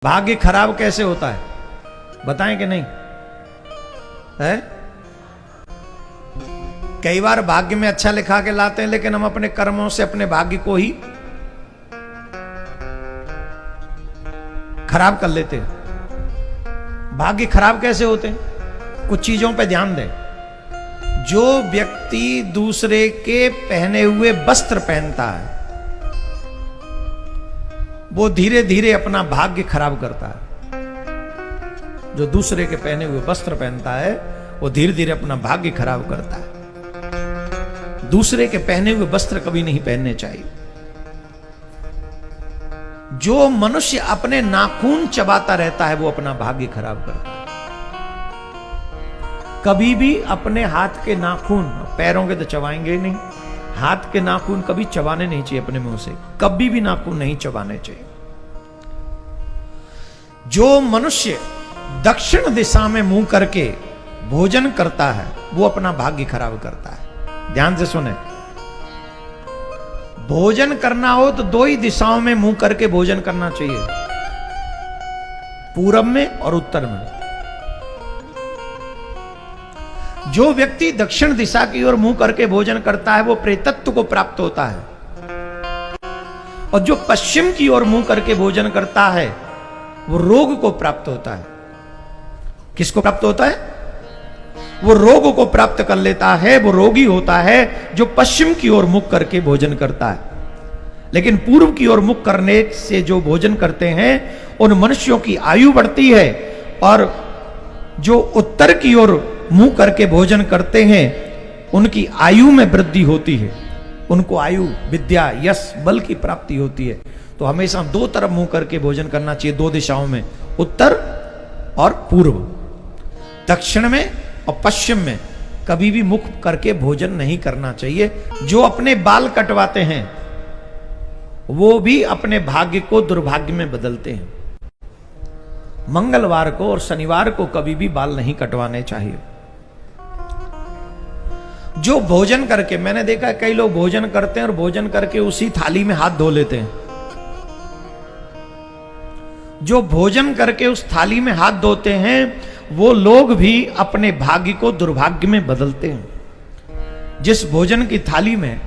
भाग्य खराब कैसे होता है बताएं कि नहीं है? कई बार भाग्य में अच्छा लिखा के लाते हैं, लेकिन हम अपने कर्मों से अपने भाग्य को ही खराब कर लेते हैं। भाग्य खराब कैसे होते हैं? कुछ चीजों पे ध्यान दें। जो व्यक्ति दूसरे के पहने हुए वस्त्र पहनता है वो धीरे धीरे अपना भाग्य खराब करता है। जो दूसरे के पहने हुए वस्त्र पहनता है वो धीरे धीरे अपना भाग्य खराब करता है। दूसरे के पहने हुए वस्त्र कभी नहीं पहनने चाहिए। जो मनुष्य अपने नाखून चबाता रहता है वो अपना भाग्य खराब करता है। कभी भी अपने हाथ के नाखून, पैरों के तो चबाएंगे नहीं, हाथ के नाखून कभी चबाने नहीं चाहिए अपने मुंह से, कभी भी नाखून नहीं चबाने चाहिए। जो मनुष्य दक्षिण दिशा में मुंह करके भोजन करता है वो अपना भाग्य खराब करता है। ध्यान से सुने, भोजन करना हो तो दो ही दिशाओं में मुंह करके भोजन करना चाहिए, पूरब में और उत्तर में। जो व्यक्ति दक्षिण दिशा की ओर मुंह करके भोजन करता है वो प्रेतत्व को प्राप्त होता है, और जो पश्चिम की ओर मुंह करके भोजन करता है वो रोग को प्राप्त होता है। किसको प्राप्त होता है? वो रोग को प्राप्त कर लेता है, वो रोगी होता है जो पश्चिम की ओर मुख करके भोजन करता है। लेकिन पूर्व की ओर मुख करने से जो भोजन करते हैं उन मनुष्यों की आयु बढ़ती है, और जो उत्तर की ओर मुंह करके भोजन करते हैं उनकी आयु में वृद्धि होती है। उनको आयु, विद्या, यश, बल की प्राप्ति होती है। तो हमेशा दो तरफ मुंह करके भोजन करना चाहिए, दो दिशाओं में, उत्तर और पूर्व। दक्षिण में और पश्चिम में कभी भी मुख करके भोजन नहीं करना चाहिए। जो अपने बाल कटवाते हैं वो भी अपने भाग्य को दुर्भाग्य में बदलते हैं। मंगलवार को और शनिवार को कभी भी बाल नहीं कटवाने चाहिए। जो भोजन करके, मैंने देखा कई लोग भोजन करते हैं और भोजन करके उसी थाली में हाथ धो लेते हैं। जो भोजन करके उस थाली में हाथ धोते हैं वो लोग भी अपने भाग्य को दुर्भाग्य में बदलते हैं। जिस भोजन की थाली में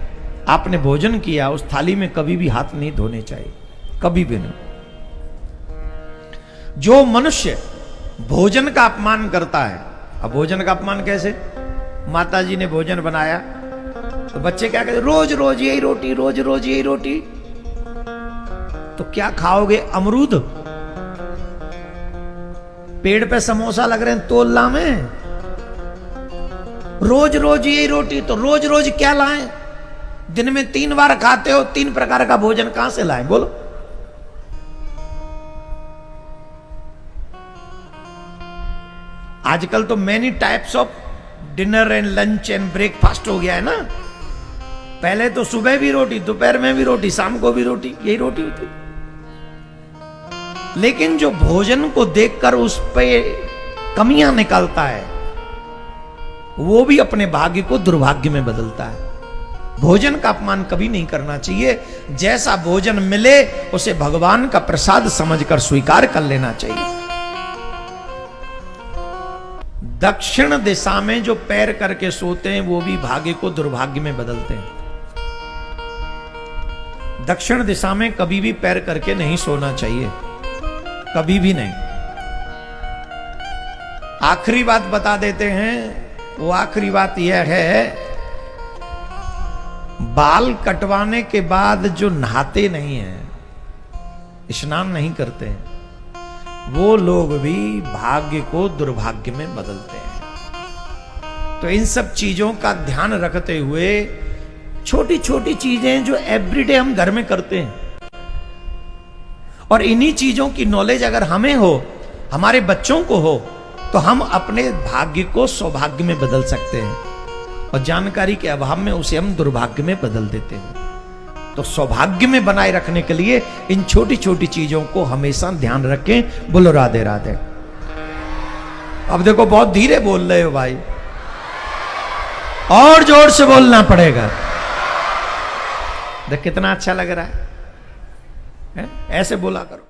आपने भोजन किया उस थाली में कभी भी हाथ नहीं धोने चाहिए, कभी भी नहीं। जो मनुष्य भोजन का अपमान करता है, अब भोजन का अपमान कैसे? माता जी ने भोजन बनाया तो बच्चे क्या कहते? रोज रोज यही रोटी, रोज रोज यही रोटी। तो क्या खाओगे? अमरूद? पेड़ पे समोसा लग रहे हैं तोला में? रोज रोज यही रोटी, तो रोज रोज क्या लाएं? दिन में 3 बार खाते हो, 3 प्रकार का भोजन कहां से लाएं? बोलो। आजकल तो many types of dinner and lunch and breakfast हो गया है ना। पहले तो सुबह भी रोटी, दोपहर में भी रोटी, शाम को भी रोटी, यही रोटी होती। लेकिन जो भोजन को देखकर उस पे कमियां निकालता है वो भी अपने भाग्य को दुर्भाग्य में बदलता है। भोजन का अपमान कभी नहीं करना चाहिए। जैसा भोजन मिले उसे भगवान का प्रसाद समझकर स्वीकार कर लेना चाहिए। दक्षिण दिशा में जो पैर करके सोते हैं वो भी भाग्य को दुर्भाग्य में बदलते हैं। दक्षिण दिशा में कभी भी पैर करके नहीं सोना चाहिए, कभी भी नहीं। आखिरी बात बता देते हैं, वो आखिरी बात यह है, बाल कटवाने के बाद जो नहाते नहीं हैं, स्नान नहीं करते हैं, वो लोग भी भाग्य को दुर्भाग्य में बदलते हैं। तो इन सब चीजों का ध्यान रखते हुए छोटी छोटी चीजें जो एवरीडे हम घर में करते हैं, और इन्हीं चीजों की नॉलेज अगर हमें हो, हमारे बच्चों को हो, तो हम अपने भाग्य को सौभाग्य में बदल सकते हैं, और जानकारी के अभाव में उसे हम दुर्भाग्य में बदल देते हैं। तो सौभाग्य में बनाए रखने के लिए इन छोटी छोटी चीजों को हमेशा ध्यान रखें। बोलो राधे राधे। अब देखो बहुत धीरे बोल रहे हो भाई, और जोर से बोलना पड़ेगा। देख कितना अच्छा लग रहा है? ऐसे बोला करो।